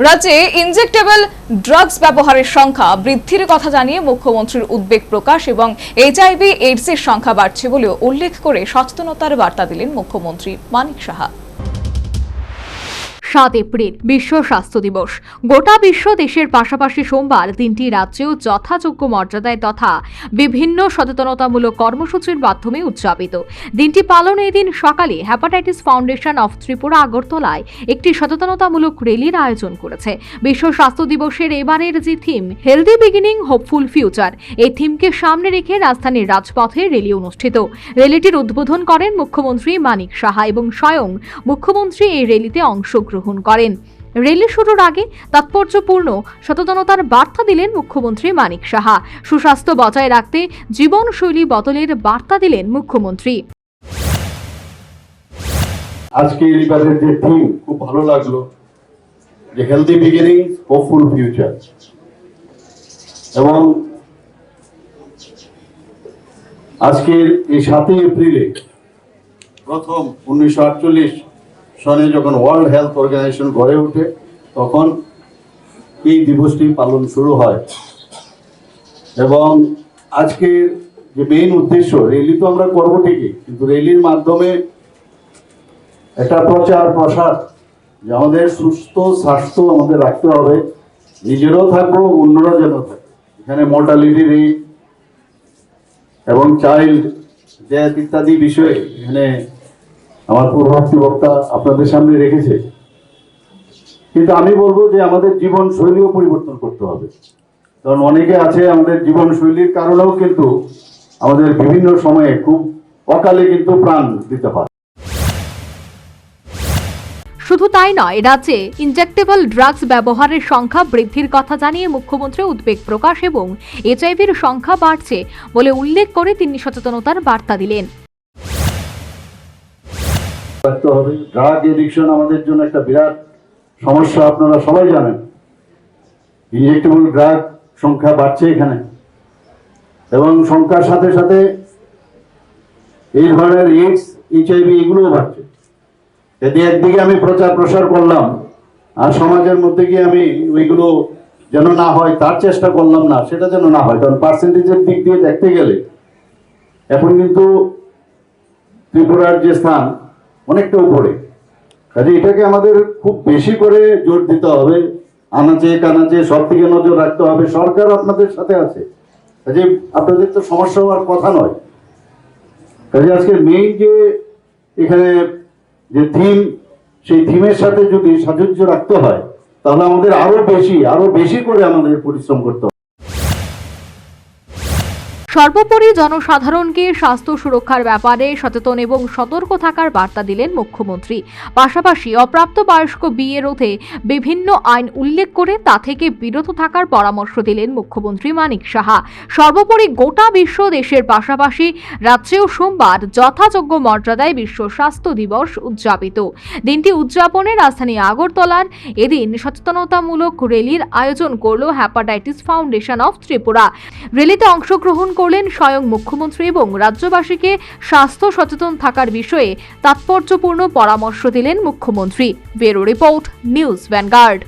রাজ্যে injectable drugs ব্যবহারের সংখ্যা বৃদ্ধির কথা জানিয়ে মুখ্যমন্ত্রীর উদ্বেগ প্রকাশ এবং এইচআইভি এইডসের সংখ্যা বাড়ছে বলেও উল্লেখ করে সচেতনতার বার্তা দিলেন মুখ্যমন্ত্রী মানিক সাহা। 7 এপ্রিল বিশ্ব স্বাস্থ্য দিবস। গোটা বিশ্ব দেশের পাশাপাশি সোমবার দিনটি রাজ্যেও যথাযোগ্য মর্যাদায় তথা বিভিন্ন সচেতনতামূলক কর্মসূচির মাধ্যমে উদযাপিত। দিনটি পালনে এদিন সকালে হ্যাপাটাইটিস ফাউন্ডেশন অফ ত্রিপুরা আগরতলায় একটি সচেতনতামূলক র্যালির আয়োজন করেছে। বিশ্ব স্বাস্থ্য দিবসের এবারের যে theme healthy beginning hopeful future, এই থিমকে সামনে রেখে রাজধানীর রাজপথে র্যালি অনুষ্ঠিত। র্যালিটির উদ্বোধন করেন মুখ্যমন্ত্রী মানিক সাহা এবং স্বয়ং মুখ্যমন্ত্রী এই র্যালিতে অংশগ্রহণ করেন। র্যালি শুরুর আগে তাৎপর্যপূর্ণ সচেতনতার বার্তা দিলেন মুখ্যমন্ত্রী মানিক সাহা। সুস্বাস্থ্য বজায় রাখতে জীবনশৈলী বদলের বার্তা দিলেন মুখ্যমন্ত্রী। আজকে এই লিবারের যে থিম খুব ভালো লাগলো, যে হেলদি বিগিনিং হোপফুল ফিউচার, এবং আজকের এই 7 এপ্রিলে প্রথম 1948 সনে যখন ওয়ার্ল্ড হেলথ অর্গানাইজেশন গড়ে ওঠে তখন এই দিবসটি পালন শুরু হয়। এবং আজকের যে মেইন উদ্দেশ্য, র্যালি তো আমরা করবো ঠিকই, কিন্তু র্যালির মাধ্যমে একটা প্রচার প্রসার, যে আমাদের সুস্থ স্বাস্থ্য আমাদের রাখতে হবে, নিজেরও থাকবো, অন্যরা যেন থাকে। এখানে মর্টালিটি রেট এবং চাইল্ড ডেথ ইত্যাদি বিষয়ে এখানে আমার পূর্ববর্তী বক্তা আপনাদের সামনে রেখেছে। কিন্তু আমি বলবো যে আমাদের জীবন শৈলীও পরিবর্তন করতে হবে, কারণ অনেকে আছে আমাদের জীবন শৈলীর কারণেও কিন্তু আমাদের বিভিন্ন সময়ে খুব অকালে কিন্তু প্রাণ দিতে হয়। শুধু তাই নয়, রাজ্যে ইনজেক্টেবল ড্রাগস ব্যবহারের সংখ্যা বৃদ্ধির কথা জানিয়ে মুখ্যমন্ত্রী উদ্বেগ প্রকাশ এবং এইচআইভির সংখ্যা বাড়ছে বলে উল্লেখ করে তিনি সচেতনতার বার্তা দিলেন। ড্রাগ এডিকশন আমাদের জন্য একটা বিরাট সমস্যা, আপনারা সবাই জানেন। ইনজেক্টেবল ড্রাগ সংখ্যা বাড়ছে এখানে, এবং সংখ্যার সাথে সাথে এই ধরনের এইডস, এইচআইভি এগুলোও বাড়ছে। যদি একদিকে আমি প্রচার প্রসার করলাম আর সমাজের মধ্যে গিয়ে আমি ওইগুলো যেন না হয় তার চেষ্টা করলাম না, সেটা যেন না হয়, কারণ পার্সেন্টেজের দিক দিয়ে দেখতে গেলে এখন কিন্তু ত্রিপুরার যে স্থান অনেকটা উপরে। কাজে এটাকে আমাদের খুব বেশি করে জোর দিতে হবে, আনাচে কানাচে সব দিকে নজর রাখতে হবে। সরকার আপনাদের সাথে আছে, কাজে আপনাদের তো সমস্যা হওয়ার কথা নয়। কাজে আজকে মেইন যে এখানে যে থিম, সেই থিমের সাথে যদি সাযুজ্য রাখতে হয় তাহলে আমাদের আরো বেশি করে আমাদের পরিশ্রম করতে হবে। সর্বোপরি জনসাধারণকে স্বাস্থ্য সুরক্ষার ব্যাপারে সচেতন এবং সতর্ক থাকার বার্তা দিলেন মুখ্যমন্ত্রী। পাশাপাশি অপ্রাপ্তবয়স্ক বিয়ে রোধে বিভিন্ন আইন উল্লেখ করে তা থেকে বিরত থাকার পরামর্শ দিলেন মুখ্যমন্ত্রী মানিক সাহা। সর্বোপরি গোটা বিশ্ব দেশের পাশাপাশি রাজ্যেও সোমবার যথাযোগ্য মর্যাদায় বিশ্ব স্বাস্থ্য দিবস উদযাপিত। দিনটি উদযাপনে রাজধানী আগরতলার এদিন সচেতনতামূলক র্যালির আয়োজন করল হ্যাপাটাইটিস ফাউন্ডেশন অফ ত্রিপুরা। র্যালিতে অংশগ্রহণ করলেন স্বয়ং মুখ্যমন্ত্রী এবং রাজ্যবাসীকে স্বাস্থ্য সচেতন থাকার বিষয়ে তাৎপর্যপূর্ণ পরামর্শ দিলেন মুখ্যমন্ত্রী। Bureau report, news vanguard.